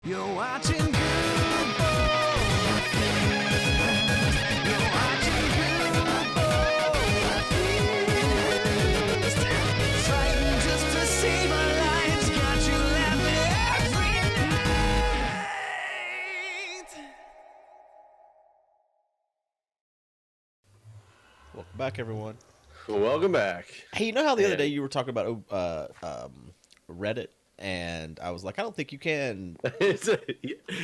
You're watching Guude. You're watching Guude. Fighting just to save our lives. Got you laughing every night. Welcome back, everyone. Welcome back. Hey, you know how the other day you were talking about Reddit, and I was like, I don't think you can.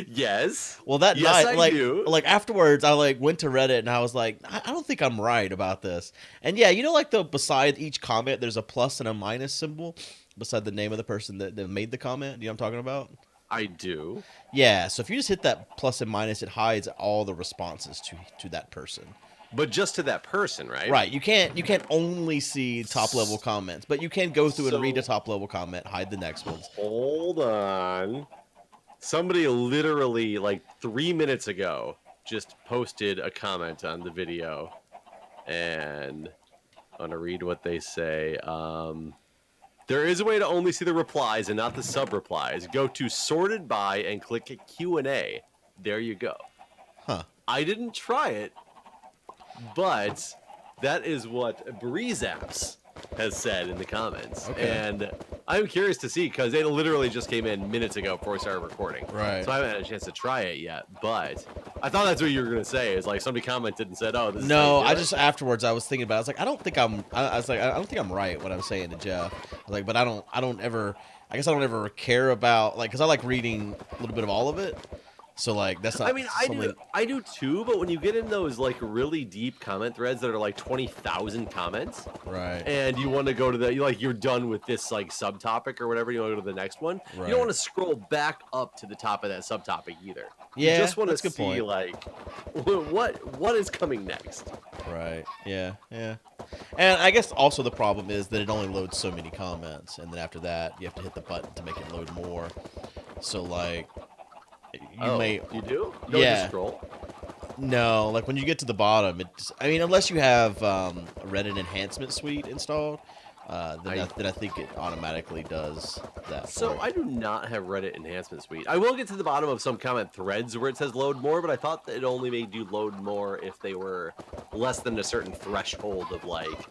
Yes. Well, that Yes, night, I do. like afterwards, I went to Reddit and I was like, I don't think I'm right about this. And yeah, you know, like beside each comment, there's a plus and a minus symbol beside the name of the person that made the comment. You know what I'm talking about? I do. Yeah. So if you just hit that plus and minus, it hides all the responses to that person. But just to that person, right? Right. You can't only see top level comments, but you can go through and read a top level comment, hide the next ones. Hold on. Somebody literally, like 3 minutes ago, just posted a comment on the video. And I'm going to read what they say. There is a way to only see the replies and not the sub-replies. Go to sorted by and click Q&A. There you go. Huh. I didn't try it. But that is what BreezeApps has said in the comments. Okay. And I'm curious to see, because it literally just came in minutes ago before we started recording. Right. So I haven't had a chance to try it yet. But I thought that's what you were going to say, is like somebody commented and said, oh, this is how No, you do I it. just afterwards I was thinking about it. I was like, I don't think I'm right what I'm saying to Jeff. I was like, but I don't ever care about, like, because I like reading a little bit of all of it. So like that's not. I mean, I do too, but when you get in those like really deep comment threads that are like 20,000 comments, right. and you want to go to you're done with this like subtopic or whatever, you want to go to the next one. Right. You don't want to scroll back up to the top of that subtopic either. Yeah, you just want to that's a good see point. like what is coming next. Right. Yeah. Yeah. And I guess also the problem is that it only loads so many comments, and then after that you have to hit the button to make it load more. So like. You do? You don't just scroll? No, like when you get to the bottom, unless you have Reddit enhancement suite installed, then I think it automatically does that. So I do not have Reddit enhancement suite. I will get to the bottom of some comment threads where it says load more, but I thought that it only made you load more if they were less than a certain threshold of like.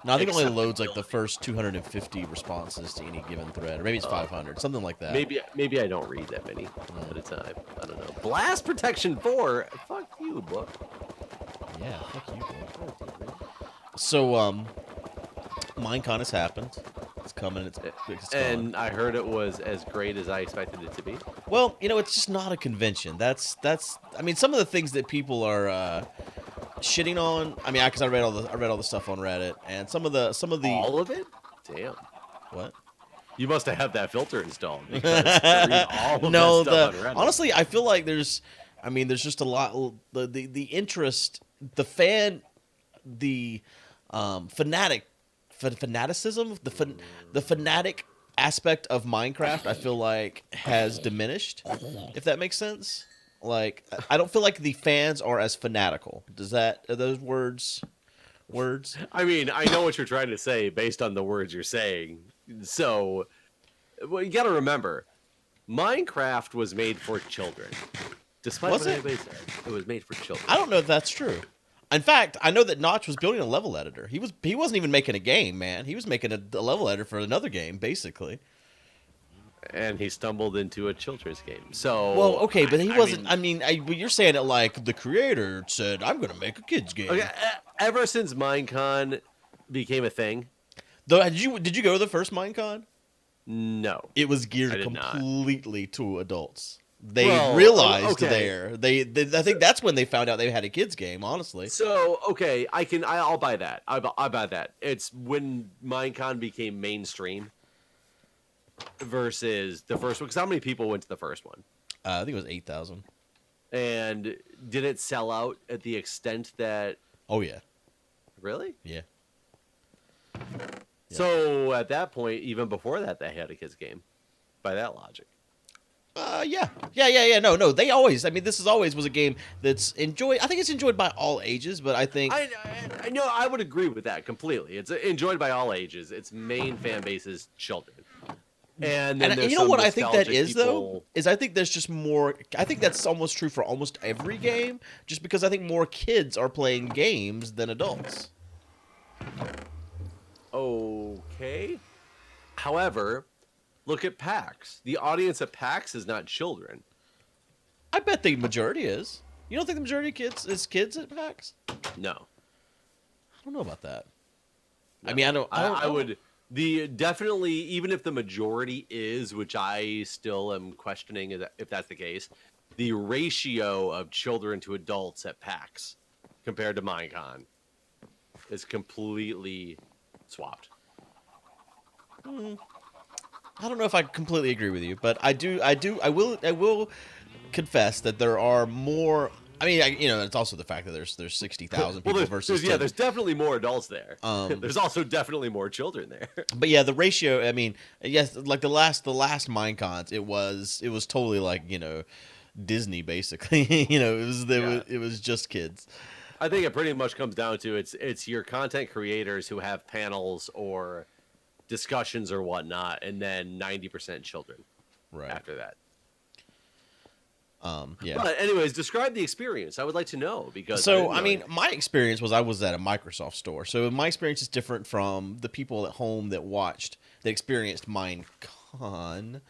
No, I think it only loads like the first 250 responses to any given thread, or maybe it's 500, something like that. Maybe I don't read that many at a time. I don't know. Blast Protection 4. Fuck you, book. Yeah, fuck you, book. So Minecon has happened. It's coming. It's and I heard it was as great as I expected it to be. Well, you know, it's just not a convention. That's. I mean, some of the things that people are. Shitting on. I mean, because I read all the stuff on Reddit, and some of the all of it. Damn. What? You must have that filter installed. Because to read all of no, that stuff on Reddit. Honestly, I feel like there's just a lot. The interest, the fanaticism, the fanatic aspect of Minecraft. I feel like has diminished. If that makes sense. Like, I don't feel like the fans are as fanatical. Are those words? I mean, I know what you're trying to say based on the words you're saying. So, well, you got to remember, Minecraft was made for children. Despite what anybody said, it was made for children. I don't know if that's true. In fact, I know that Notch was building a level editor. He wasn't even making a game, man. He was making a level editor for another game, basically. And he stumbled into a children's game. So well, okay, but he wasn't. But you're saying it like the creator said, "I'm going to make a kids game." Okay, ever since Minecon became a thing, though, did you go to the first Minecon? No, it was geared completely to adults. They well, realized okay. I think that's when they found out they had a kids game. Honestly, so okay, I'll buy that. I buy that. It's when Minecon became mainstream. Versus the first one, because how many people went to the first one? I think it was 8,000. And did it sell out at the extent that? Oh yeah. Really? Yeah. So at that point, even before that, they had a kids game. By that logic. Yeah. No, they always. I mean, this was a game that's enjoyed. I think it's enjoyed by all ages, but I think I know I would agree with that completely. It's enjoyed by all ages. Its main fan base is children. And then And there's you know some what I think that nostalgic is though people- is I think there's just more. I think that's almost true for almost every game, just because I think more kids are playing games than adults. Okay. However, look at PAX. The audience at PAX is not children. I bet the majority is. You don't think the majority of kids is kids at PAX? No. I don't know about that. I No. mean, I would definitely, even if the majority is, which I still am questioning if that's the case, the ratio of children to adults at PAX compared to Minecon is completely swapped. I don't know if I completely agree with you, but I will confess that there are more. I mean, it's also the fact that there's 60,000 people versus there's definitely more adults there. Um, There's also definitely more children there. But yeah, the ratio. I mean, yes, like the last Minecons, it was totally like Disney basically. It was just kids. I think it pretty much comes down to it's your content creators who have panels or discussions or whatnot, and then 90% children Right. after that. Yeah. But anyways, describe the experience. I would like to know because So, my experience was I was at a Microsoft store. So, my experience is different from the people at home that experienced Minecon,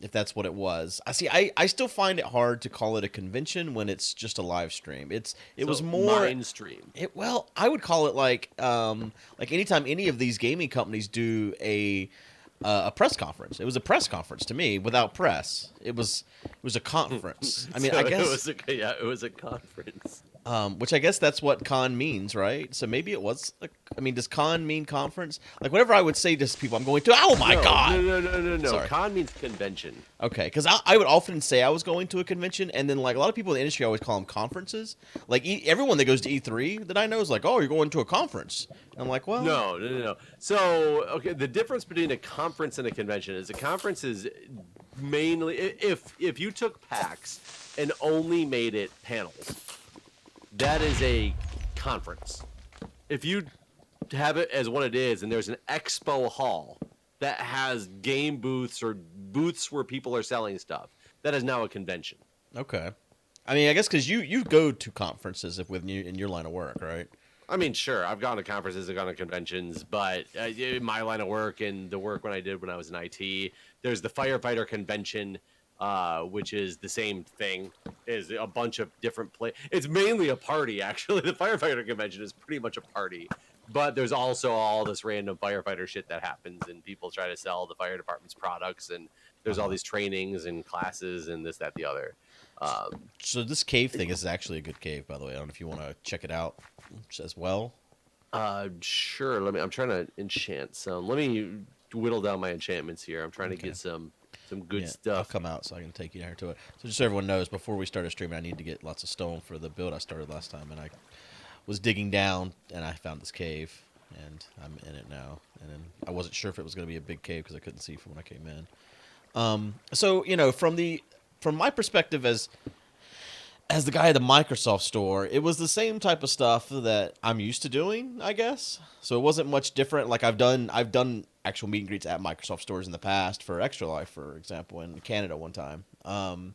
if that's what it was. I still find it hard to call it a convention when it's just a live stream. It was more mainstream. Well, I would call it like anytime any of these gaming companies do a press conference. It was a press conference to me without press. It was a conference. I mean, So I guess it was a conference. which I guess that's what con means, right? So maybe it was. Does con mean conference? Like whatever I would say to people, I'm going to. Oh my god! No. Sorry. Con means convention. Okay, because I would often say I was going to a convention, and then like a lot of people in the industry always call them conferences. Like everyone that goes to E3 that I know is like, oh, you're going to a conference. And I'm like, well, No. So, okay, the difference between a conference and a convention is a conference is mainly if you took PAX and only made it panels, that is a conference. If you have it as what it is, and there's an expo hall that has game booths or booths where people are selling stuff, that is now a convention. Okay. I mean, I guess because you go to conferences in your line of work, right? I mean, sure, I've gone to conferences, I've gone to conventions, but in my line of work and the work when I was in IT, there's the firefighter convention, which is the same thing, is a bunch of different It's mainly a party, actually. The firefighter convention is pretty much a party, but there's also all this random firefighter shit that happens, and people try to sell the fire department's products, and there's all these trainings and classes and this, that, the other. So this cave thing is actually a good cave, by the way. I don't know if you want to check it out as well. Sure. I'm trying to enchant some. Let me whittle down my enchantments here. I'm trying to get some good I'll stuff. come out so I can take you down here to it. So just so everyone knows, before we started streaming, I need to get lots of stone for the build I started last time, and I was digging down and I found this cave, and I'm in it now. And then I wasn't sure if it was going to be a big cave because I couldn't see from when I came in. So from my perspective as the guy at the Microsoft store, it was the same type of stuff that I'm used to doing, I guess. So it wasn't much different. Like I've done actual meet and greets at Microsoft stores in the past for Extra Life, for example, in Canada one time. And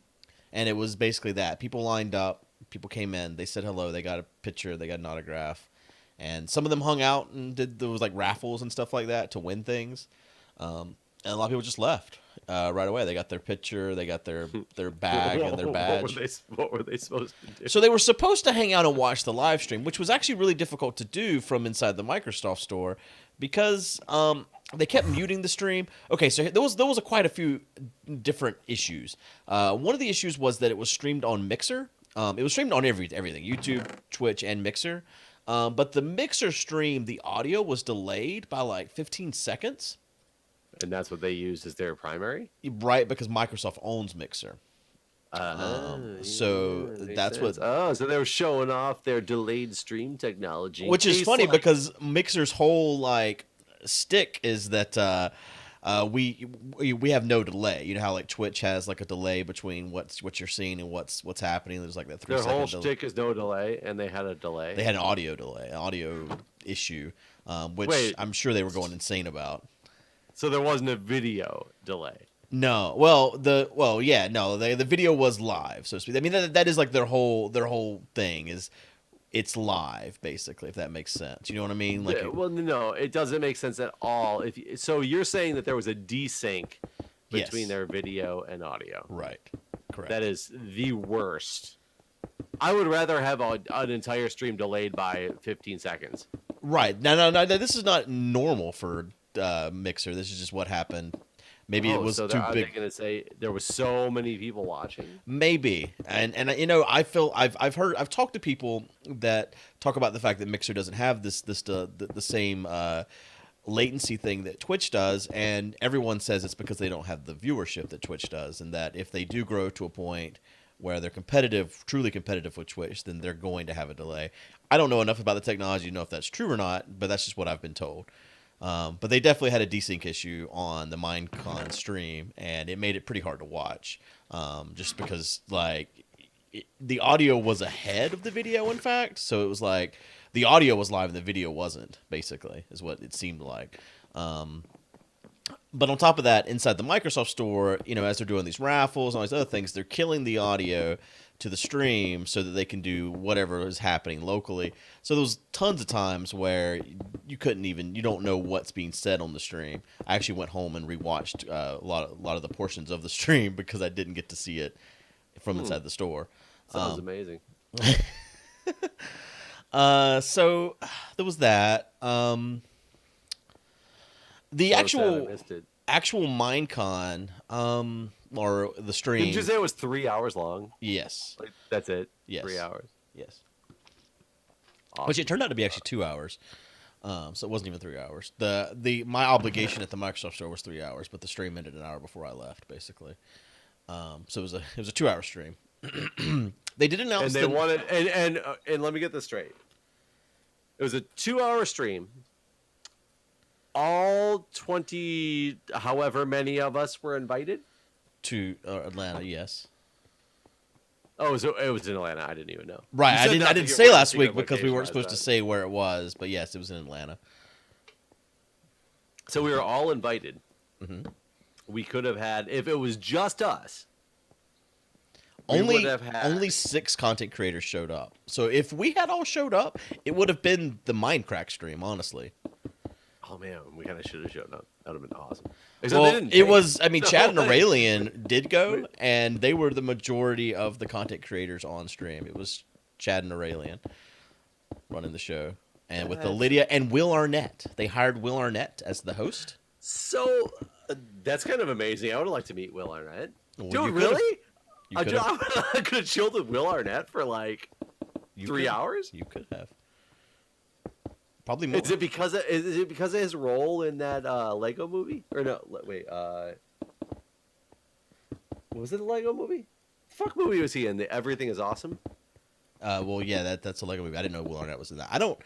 it was basically that. People lined up, people came in, they said hello, they got a picture, they got an autograph. And some of them hung out and did those like raffles and stuff like that to win things. And a lot of people just left right away. They got their picture, they got their bag and their badge. What were they supposed to do? So they were supposed to hang out and watch the live stream, which was actually really difficult to do from inside the Microsoft store because they kept muting the stream. Okay, so there was quite a few different issues. One of the issues was that it was streamed on Mixer. It was streamed on everything, YouTube, Twitch, and Mixer. But the Mixer stream, the audio was delayed by like 15 seconds. And that's what they used as their primary? Right, because Microsoft owns Mixer. So that's sense. what. So they were showing off their delayed stream technology, Which is funny because Mixer's whole like stick is that we have no delay. You know how like Twitch has like a delay between what you're seeing and what's happening. There's like that 3 their second whole delay. stick is no delay, and they had a delay. They had an audio delay, an audio issue, which Wait. I'm sure they were going insane about. So there wasn't a video delay. No, the video was live, so to speak. I mean, that is like their whole thing is it's live, basically, if that makes sense. You know what I mean? Like, Well, no, it doesn't make sense at all. So you're saying that there was a desync between their video and audio. Right. Correct. That is the worst. I would rather have an entire stream delayed by 15 seconds. Right. No. This is not normal for Mixer. This is just what happened. Maybe it was too big. Are they going to say there was so many people watching? Maybe, and you know, I feel I've talked to people that talk about the fact that Mixer doesn't have the same latency thing that Twitch does, and everyone says it's because they don't have the viewership that Twitch does, and that if they do grow to a point where they're truly competitive with Twitch, then they're going to have a delay. I don't know enough about the technology to know if that's true or not, but that's just what I've been told. But they definitely had a desync issue on the Minecon stream, and it made it pretty hard to watch, just because the audio was ahead of the video, in fact. So it was like the audio was live and the video wasn't, basically, is what it seemed like. But on top of that, inside the Microsoft Store, you know, as they're doing these raffles and all these other things, they're killing the audio to the stream so that they can do whatever is happening locally. So there was tons of times where you don't know what's being said on the stream. I actually went home and rewatched a lot of the portions of the stream because I didn't get to see it from inside the store. Sounds amazing. So there was that. The actual Minecon, or the stream. Did you say it was 3 hours long? Yes. Like, that's it? Yes. 3 hours? Yes. Awesome. Which it turned out to be actually 2 hours. So it wasn't even 3 hours. My obligation at the Microsoft Store was 3 hours, but the stream ended an hour before I left, basically. So it was a 2 hour stream. They did announce, and they wanted, and let me get this straight. It was a 2 hour stream. All 20, however many of us were invited to Atlanta. Yes. Oh, so it was in Atlanta. I didn't even know. Right. I didn't say last week because we weren't supposed to say where it was, but yes, it was in Atlanta. So we were all invited. Mm-hmm. We could have had, if it was just us. Only 6 content creators showed up. So if we had all showed up, it would have been the Mindcrack stream, honestly. Oh man, we kind of should have shown up. That would have been awesome. Except Chad and Aurelian did go, and they were the majority of the content creators on stream. It was Chad and Aurelian running the show, and with the Lydia and Will Arnett. They hired Will Arnett as the host. So that's kind of amazing. I would like to meet Will Arnett. Well, dude, really? I could have chilled with Will Arnett for like 3 hours. You could have. Probably more. Is it because of his role in that Lego movie? Or no, wait. Was it the Lego movie? Fuck movie was he in? The Everything is Awesome. Well, yeah, that's a Lego movie. I didn't know Will Arnett was in that. I don't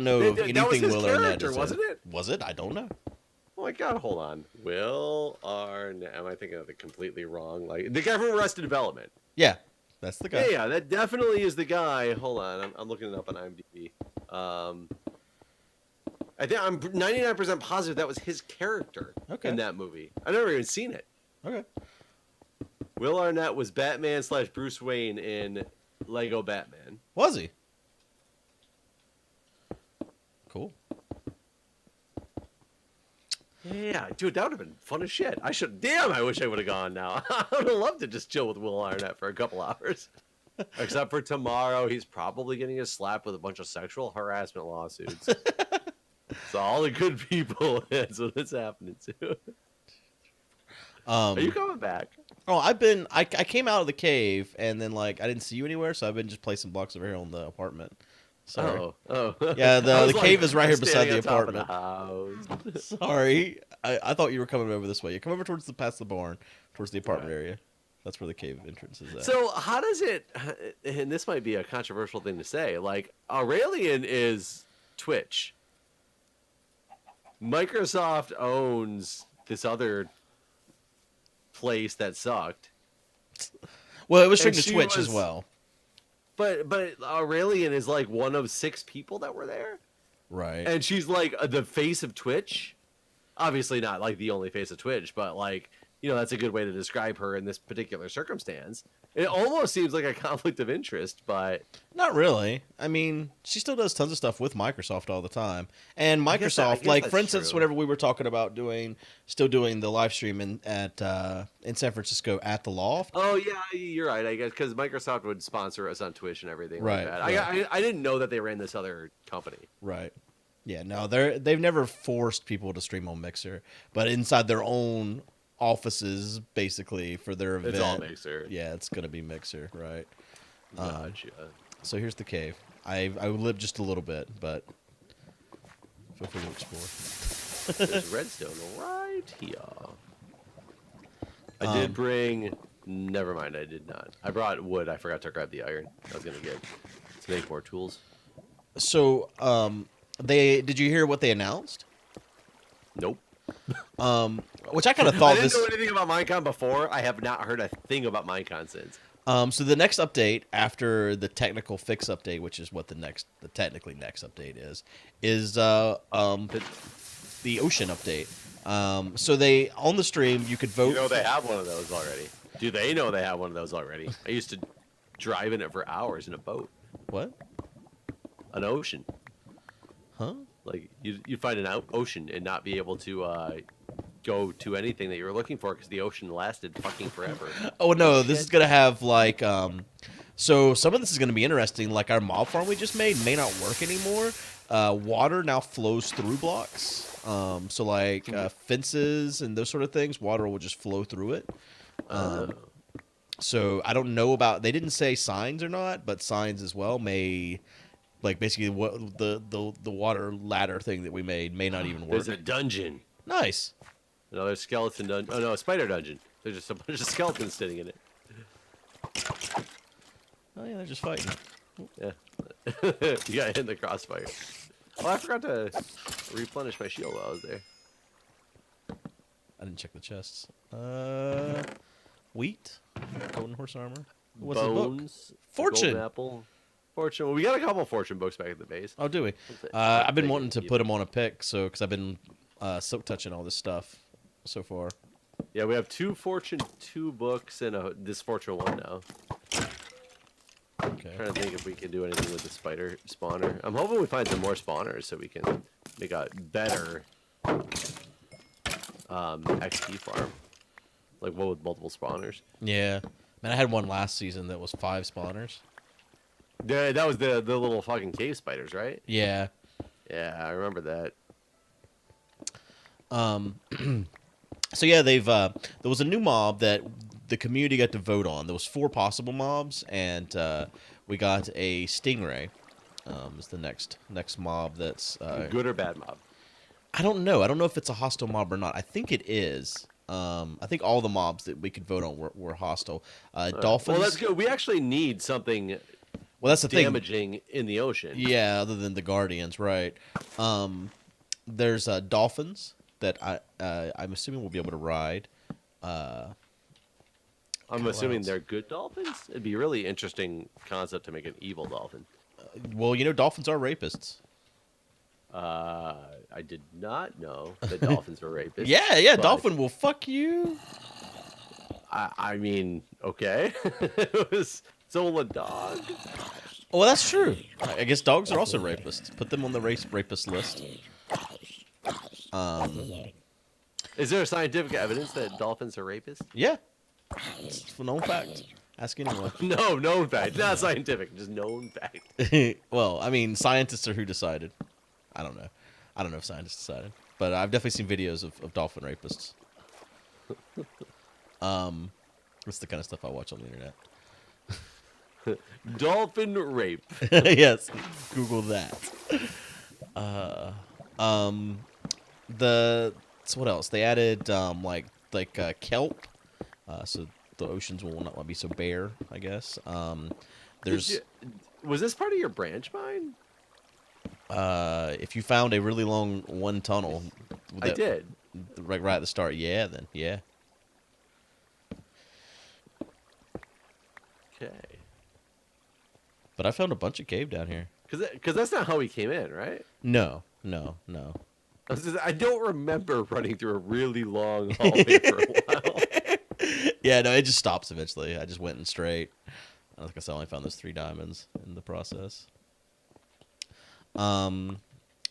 know anything that was his Will Arnett is wasn't in. it? Was it? I don't know. Oh my god, hold on. Will Arnett. Am I thinking of the completely wrong? Like the guy from Arrested Development. Yeah, that's the guy. Yeah, that definitely is the guy. Hold on, I'm looking it up on IMDb. I think I'm 99% positive that was his character in that movie. I've never even seen it. Okay. Will Arnett was Batman / Bruce Wayne in Lego Batman. Was he? Cool. Yeah, dude, that would have been fun as shit. I wish I would have gone now. I would have loved to just chill with Will Arnett for a couple hours. Except for tomorrow, he's probably getting slapped with a bunch of sexual harassment lawsuits. So all the good people, that's what it's happening to. Are you coming back? Oh, I came out of the cave and then I didn't see you anywhere, so I've been just placing blocks over here on the apartment. Sorry. Oh. Yeah, the cave is right here beside the top apartment. Of the house. Sorry, I thought you were coming over this way. You come over past the barn, towards the apartment area. That's where the cave entrance is at. So how does it? And this might be a controversial thing to say. Like Aurelian is Twitch. Microsoft owns this other place that sucked. Well, it was strictly to Twitch as well. But Aurelian is like one of 6 people that were there. Right. And she's like the face of Twitch. obviously not like the only face of Twitch, but like, you know, that's a good way to describe her in this particular circumstance. It almost seems like a conflict of interest, but Not really. I mean, she still does tons of stuff with Microsoft all the time. And I guess Microsoft, like that's for instance, true. whenever we were talking about still doing the live stream in San Francisco at the Loft. Oh yeah, you're right. I guess because Microsoft would sponsor us on Twitch and everything Right, like that. right. I didn't know that they ran this other company. Right. Yeah, no, they've never forced people to stream on Mixer, but inside their own offices, basically for their event, It's all Mixer. Yeah, it's gonna be Mixer, right? Gotcha. So here's the cave. I lived just a little bit, but feel free to explore. There's redstone right here. I did bring. Never mind, I did not. I brought wood. I forgot to grab the iron. I was gonna get to make more tools. So, did you hear what they announced? Nope. Which I kind of I thought didn't this. know anything about Minecon before. I have not heard a thing about Minecon since. So the next update after the technical fix update, which is what the technically next update is the ocean update. So they on the stream you could vote. You know they have one of those already. Do they know they have one of those already? I used to drive in it for hours in a boat. What? An ocean. Huh? Like you'd find an ocean and not be able to go to anything that you were looking for because the ocean lasted fucking forever. Oh no, this is gonna have like so some of this is gonna be interesting. Like our mob farm we just made may not work anymore. Water now flows through blocks. So like fences and those sort of things, water will just flow through it. So I don't know about. They didn't say signs or not, but signs as well may, like basically what the water ladder thing that we made may not even work. There's a dungeon. Nice. Another skeleton dungeon. Oh no, a spider dungeon. There's just a bunch of skeletons sitting in it. Oh yeah, they're just fighting. Yeah. You got hit in the crossfire. Oh, I forgot to replenish my shield while I was there. I didn't check the chests. Wheat, golden horse armor. What's the book? Bones. Fortune. Golden apple. Fortune. Well, we got a couple fortune books back at the base. Oh, do we? I've been wanting to put them on a pick, so because I've been silk touching all this stuff so far. Yeah, we have 2 fortune 2 books and this fortune 1 now. Okay. Trying to think if we can do anything with the spider spawner. I'm hoping we find some more spawners so we can make a better XP farm. Like one with multiple spawners. Yeah, man, I had one last season that was 5 spawners. Yeah, that was the little fucking cave spiders, right? Yeah. Yeah, I remember that. So yeah, they've there was a new mob that the community got to vote on. There was 4 possible mobs, and we got a stingray. Is the next mob that's Good or bad mob? I don't know. I don't know if it's a hostile mob or not. I think it is. I think all the mobs that we could vote on were hostile. Dolphins. Well, that's good. We actually need something Well, that's the thing. damaging in the ocean. Yeah, other than the Guardians, right? There's dolphins that I'm assuming we'll be able to ride. I'm assuming they're good dolphins. It'd be a really interesting concept to make an evil dolphin. Well, you know, dolphins are rapists. I did not know that dolphins were rapists. Yeah, but dolphin will fuck you. I mean, okay. It was Zola dog. Well, that's true. I guess dogs are also rapists. Put them on the rapist list. Is there scientific evidence that dolphins are rapists? Yeah, it's a known fact. Ask anyone. No, known fact. Not scientific, just known fact. Well, I mean, scientists are who decided. I don't know. I don't know if scientists decided, but I've definitely seen videos of dolphin rapists. That's the kind of stuff I watch on the internet. Dolphin rape. Yes, Google that. So what else? They added kelp, so the oceans will not be so bare, I guess. Was this part of your branch mine? If you found a really long one tunnel, I did. right at the start. Yeah, then yeah. Okay. But I found a bunch of cave down here. Because that's not how we came in, right? No. I don't remember running through a really long hallway for a while. Yeah, no, it just stops eventually. I just went in straight. Like I said, I only found those 3 diamonds in the process.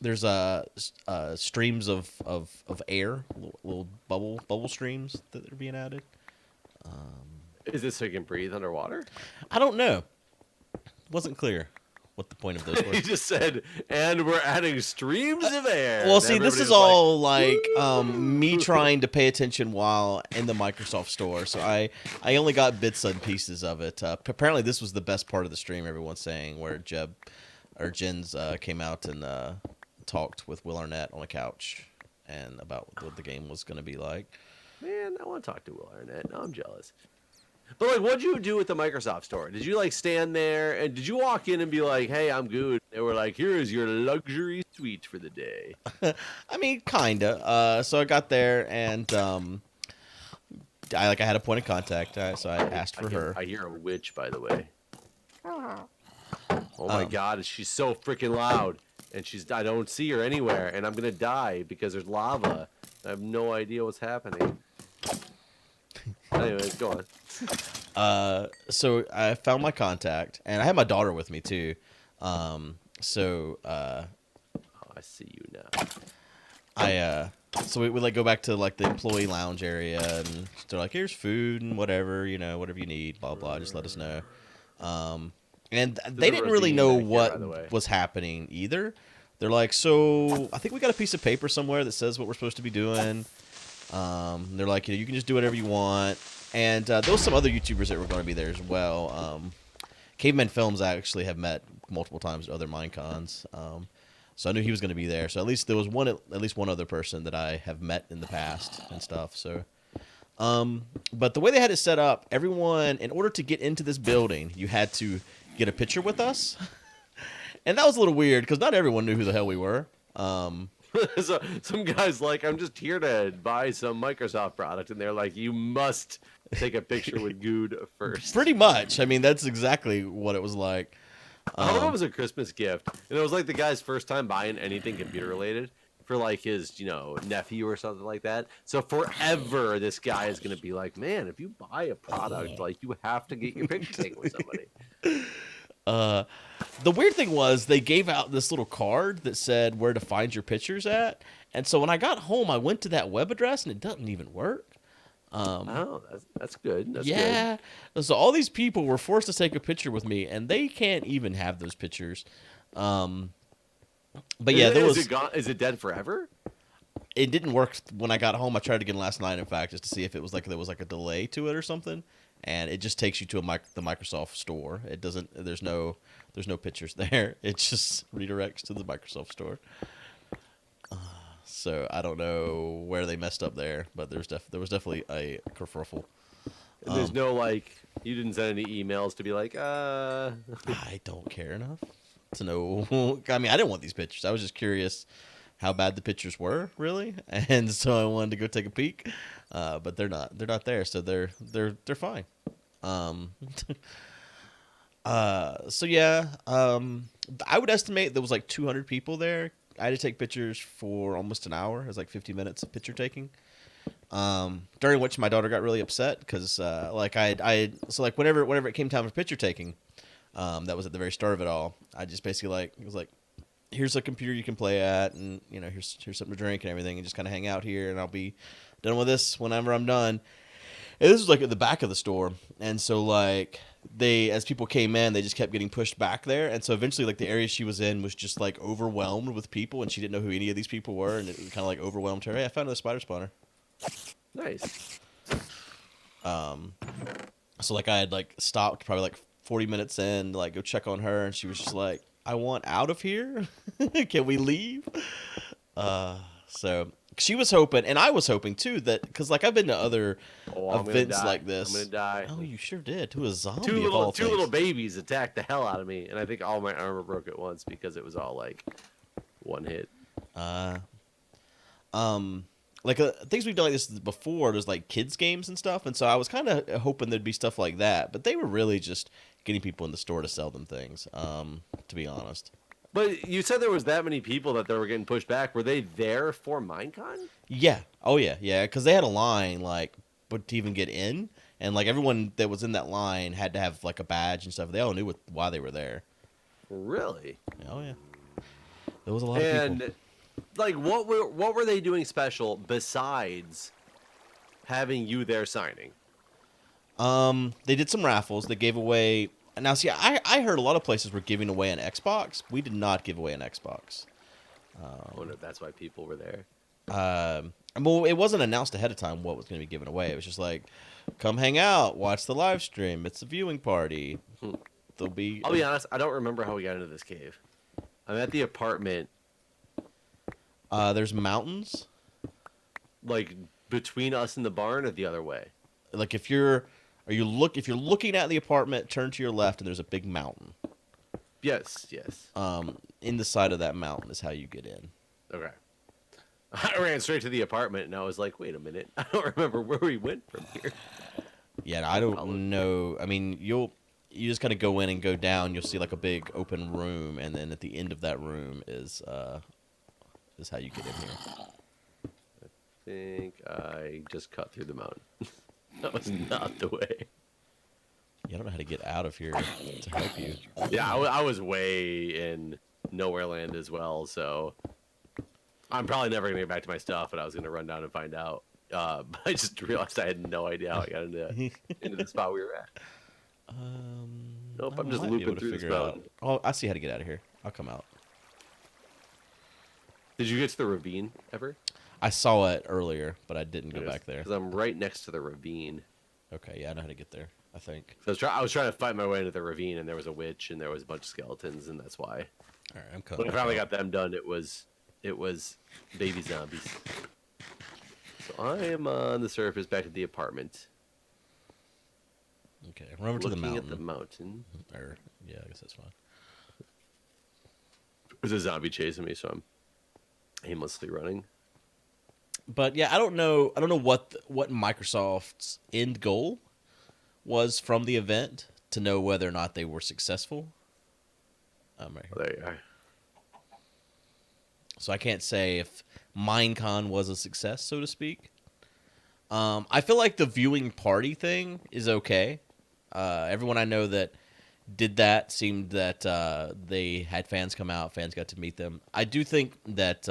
There's streams of air, little bubble streams that are being added. Is this so you can breathe underwater? I don't know. Wasn't clear what the point of those were. He just said, and we're adding streams of air. Well, And see, this is everybody's all like me trying to pay attention while in the Microsoft Store. So I only got bits and pieces of it. Apparently, this was the best part of the stream. Everyone's saying where Jens came out and talked with Will Arnett on a couch and about what the game was going to be like. Man, I want to talk to Will Arnett. Now I'm jealous. But like, what'd you do at the Microsoft Store? Did you like stand there and did you walk in and be like, "Hey, I'm Guude"? They were like, "Here is your luxury suite for the day." I mean, kinda. So I got there and I had a point of contact, so I asked for her. I hear a witch, by the way. Oh my God, she's so freaking loud, and I don't see her anywhere, and I'm gonna die because there's lava. I have no idea what's happening. Anyways, go on. So I found my contact, and I had my daughter with me too. Oh, I see you now. So we would like go back to like the employee lounge area, and they're like, "Here's food and whatever, whatever you need, blah blah. Just let us know." And they didn't really know what was happening either. They're like, "So I think we got a piece of paper somewhere that says what we're supposed to be doing." They're like, you can just do whatever you want. And there was some other YouTubers that were going to be there as well. Caveman Films I actually have met multiple times at other Minecons. So I knew he was going to be there. So at least there was at least one other person that I have met in the past and stuff. So, but the way they had it set up, everyone, in order to get into this building, you had to get a picture with us. And that was a little weird because not everyone knew who the hell we were. So, some guy's like, "I'm just here to buy some Microsoft product," and they're like, "You must take a picture with Guude first." Pretty much. I mean, that's exactly what it was like. I don't know if it was a Christmas gift, and it was like the guy's first time buying anything computer related for like his, nephew or something like that. So forever, this guy is gonna be like, "Man, if you buy a product, like you have to get your picture taken with somebody." The weird thing was they gave out this little card that said where to find your pictures at. And so when I got home, I went to that web address and it doesn't even work. Oh, that's good. That's yeah. good. So all these people were forced to take a picture with me and they can't even have those pictures. But yeah, Is it dead forever? It didn't work when I got home. I tried again last night, in fact, just to see if it was there was like a delay to it or something. And it just takes you to the Microsoft Store. It doesn't. There's no pictures there. It just redirects to the Microsoft Store. So I don't know where they messed up there, but there was definitely a kerfuffle. And there's no you didn't send any emails to be like, I don't care enough to know. I mean, I didn't want these pictures. I was just curious how bad the pictures were, really, and so I wanted to go take a peek. But they're not there, so they're fine. So yeah, I would estimate there was like 200 people there. I had to take pictures for almost an hour. It was like 50 minutes of picture taking. During which my daughter got really upset because whenever it came time for picture taking, that was at the very start of it all. I just basically was like, here's a computer you can play at, and here's something to drink and everything, and just kind of hang out here, and I'll be done with this whenever I'm done. And this was like at the back of the store, and so as people came in, they just kept getting pushed back there, and so eventually the area she was in was just overwhelmed with people, and she didn't know who any of these people were, and it kind of overwhelmed her. Hey, I found a spider spawner. Nice. So I had stopped probably 40 minutes in to go check on her, and she was just like, I want out of here. Can we leave? So she was hoping, and I was hoping too, that because I've been to other events like this. I'm gonna die. Oh, you sure did. To a zombie. Two little babies attacked the hell out of me, and I think all my armor broke at once because it was all one hit. Things we've done like this before. There's kids games and stuff, and so I was kind of hoping there'd be stuff like that, but they were really just getting people in the store to sell them things. To be honest. But you said there was that many people that they were getting pushed back. Were they there for Minecon? Yeah. Oh yeah, yeah. Because they had a line like, but to even get in, and like everyone that was in that line had to have like a badge and stuff. They all knew why they were there. Really? Oh yeah. There was a lot of people. And like, what were they doing special besides having you there signing? They did some raffles. They gave away. Now, see, I heard a lot of places were giving away an Xbox. We did not give away an Xbox. I wonder if that's why people were there. Well, it wasn't announced ahead of time what was going to be given away. It was just like, come hang out, watch the live stream. It's a viewing party. There'll be. I'll be honest. I don't remember how we got into this cave. I'm at the apartment. There's mountains. Like between us and the barn, or the other way. Like if you're looking at the apartment, turn to your left, and there's a big mountain. Yes. In the side of that mountain is how you get in. Okay. I ran straight to the apartment, and I was like, "Wait a minute! I don't remember where we went from here." Yeah, I don't know. I mean, you just kind of go in and go down. You'll see like a big open room, and then at the end of that room is how you get in here. I think I just cut through the mountain. That was not the way. Yeah, I don't know how to get out of here to help you. Yeah, I was way in nowhere land as well, so I'm probably never gonna get back to my stuff. But I was gonna run down and find out. I just realized I had no idea how I got into the spot we were at. Nope, I'm just looping through this mountain. Oh, I see how to get out of here. I'll come out. Did you get to the ravine ever? I saw it earlier, but I didn't go back there. Because I'm right next to the ravine. Okay, yeah, I know how to get there, I think. So I was trying to fight my way into the ravine, and there was a witch, and there was a bunch of skeletons, and that's why. All right, I'm coming. When I finally got them done, it was baby zombies. So I am on the surface back at the apartment. Okay, run over to the mountain. Looking at the mountain. Or, yeah, I guess that's fine. There's a zombie chasing me, so I'm aimlessly running. But yeah, I don't know what Microsoft's end goal was from the event to know whether or not they were successful. Right here. Oh, there you are. So I can't say if Minecon was a success, so to speak. I feel like the viewing party thing is okay. Everyone I know that did that seemed that they had fans come out, fans got to meet them. I do think that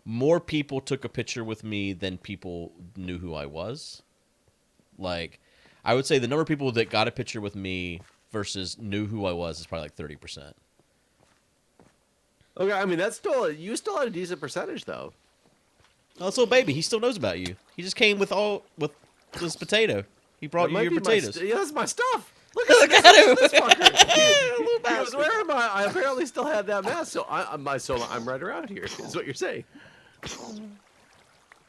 more people took a picture with me than people knew who I was. Like, I would say the number of people that got a picture with me versus knew who I was is probably like 30%. Okay, I mean you still had a decent percentage though. Oh, this little baby, he still knows about you. He just came with this potato. He brought you your potatoes. Yeah, that's my stuff. Look Look at at him. this fucker. Little He was bastard. wearing I apparently still had that mask, so I'm right around here. Is what you're saying.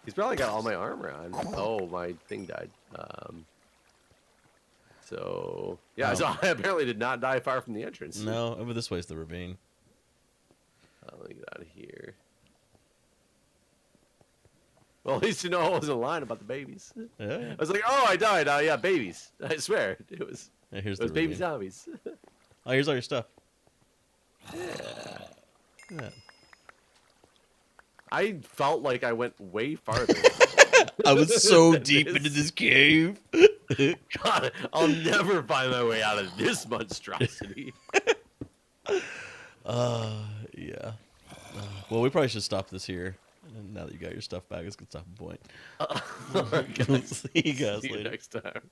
He's probably got all my armor on. Oh, my thing died. So yeah, so I apparently did not die far from the entrance. No, over this way is the ravine. Let me get out of here. Well, at least you know I wasn't lying about the babies. Yeah. I was like, oh, I died. Yeah, babies. I swear. It was Here's baby ravine. zombies. Oh, here's all your stuff. Yeah. I felt like I went way farther. I was so deep into this cave. God, I'll never find my way out of this monstrosity. Yeah. Well, we probably should stop this here. And now that you got your stuff back, it's a good stopping point. All right, guys. See you guys See you later. next time.